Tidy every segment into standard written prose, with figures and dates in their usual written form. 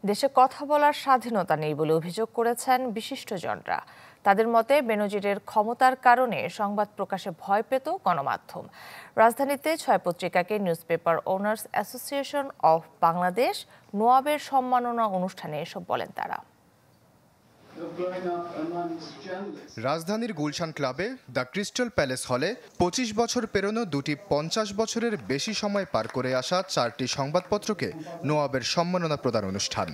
দেশে কথা বলার স্বাধীনতা নেই বলে অভিযোগ করেছেন বিশিষ্টজনরা। তাদের মতে বেনজিরের ক্ষমতার কারণে সংবাদ প্রকাশে ভয় পেত গণমাধ্যম। রাজধানীতে 6 পত্রিকাকে newspaper owners association of Bangladesh নোয়াবের সম্মাননা অনুষ্ঠানে এসব বলেন তারা। রাজধানীর গুলশান ক্লাবে দ্য ক্রিস্টাল প্যালেস হলে 25 বছর পেরোনো দুটি 50 বছরের বেশি সময় পার করে আসা 4টি সংবাদপত্রকে নোয়াবের সম্মাননা প্রদান অনুষ্ঠান।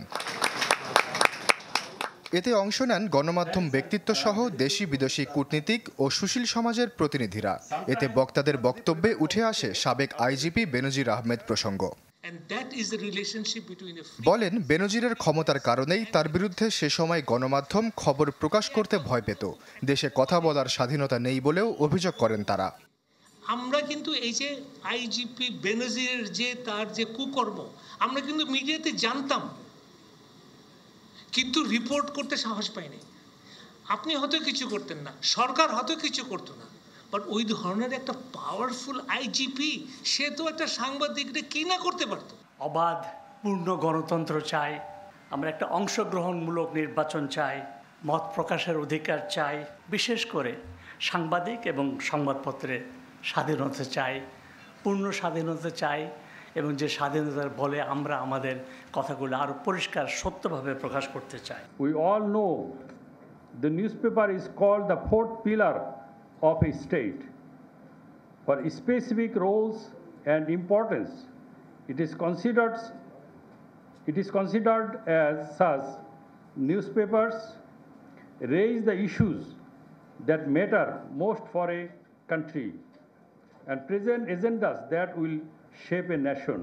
এতে অংশ নেন গণমাধ্যম ব্যক্তিত্ব সহ দেশি বিদেশি কূটনীতিক ও সুশীল সমাজের প্রতিনিধিরা। এতে বক্তাদের বক্তব্যে উঠে আসে সাবেক আইজিপি বেনজির আহমেদ প্রসঙ্গ। বলেন, বেনজিরের ক্ষমতার কারণেই তার বিরুদ্ধে সে সময় গণমাধ্যম খবর প্রকাশ করতে ভয় পেত। দেশে কথা বলার স্বাধীনতা নেই বলেও অভিযোগ করেন তারা। আমরা কিন্তু এই যে আইজিপি বেনজিরের তার যে কুকর্ম আমরা কিন্তু মিডিয়াতে জানতাম, কিন্তু রিপোর্ট করতে সাহস পাইনি। আপনি হয়তো কিছু করতেন না, সরকার হয়তো কিছু করতো না, বাট ওই ধরনের একটা পাওয়ারফুল আইজিপি সে তো একটা সাংবাদিকদের কি না করতে পারতো। অবাধ পূর্ণ গণতন্ত্র চাই আমরা, একটা অংশগ্রহণমূলক নির্বাচন চাই, মত প্রকাশের অধিকার চাই, বিশেষ করে সাংবাদিক এবং সংবাদপত্রের স্বাধীনতা চাই, পূর্ণ স্বাধীনতা চাই, এবং যে স্বাধীনতার বলে আমরা আমাদের কথাগুলো আরো পরিষ্কার সত্যভাবে প্রকাশ করতে চাই। We all know the newspaper is called the fourth pillar of a state. For specific roles and importance, it is considered as such. Newspapers raise the issues that matter most for a country and present agendas that will shape a nation.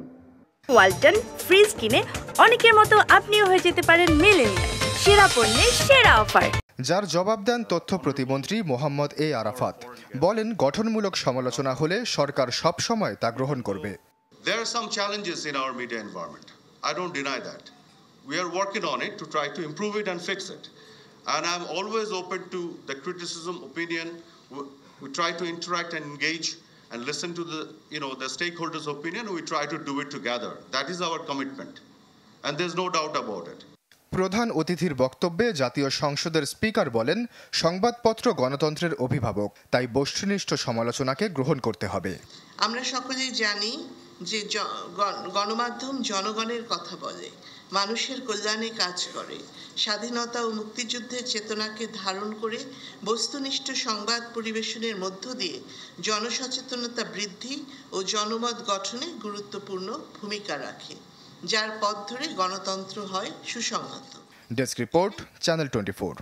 Walton fridge কিনে অনেকের মতো আপনিও হয়ে যেতে পারেন millennial. সেরা পণ্যের সেরা অফার। যার জবাব দেন তথ্য প্রতিমন্ত্রী মোহাম্মদ এ আরাফাত। বলেন, গঠনমূলক সমালোচনা হলে সরকার সব সময় তা গ্রহণ করবে। There are some challenges in our media environment. I don't deny that. We are working on it to try to improve it and fix it. And I'm always open to the criticism, opinion. We try to interact and engage and listen to the stakeholders' opinion. We try to do it together. That is our commitment. And there's no doubt about it. প্রধান অতিথির বক্তব্যে জাতীয় সংসদের speaker বলেন, সংবাদপত্র গণতন্ত্রের অভিভাবক, তাই বস্তুনিষ্ঠ সমালোচনাকে গ্রহণ করতে হবে। আমরা সকলেই জানি যে গণমাধ্যম জনগণের কথা বলে, মানুষের কল্যাণে কাজ করে, স্বাধীনতা ও মুক্তিযুদ্ধের চেতনাকে ধারণ করে বস্তুনিষ্ঠ সংবাদ পরিবেশনের মধ্য দিয়ে জনসচেতনতা বৃদ্ধি ও জনমত গঠনে গুরুত্বপূর্ণ ভূমিকা রাখে, যার পথ ধরে গণতন্ত্র হয় সুসংহত। Desk report, channel 24।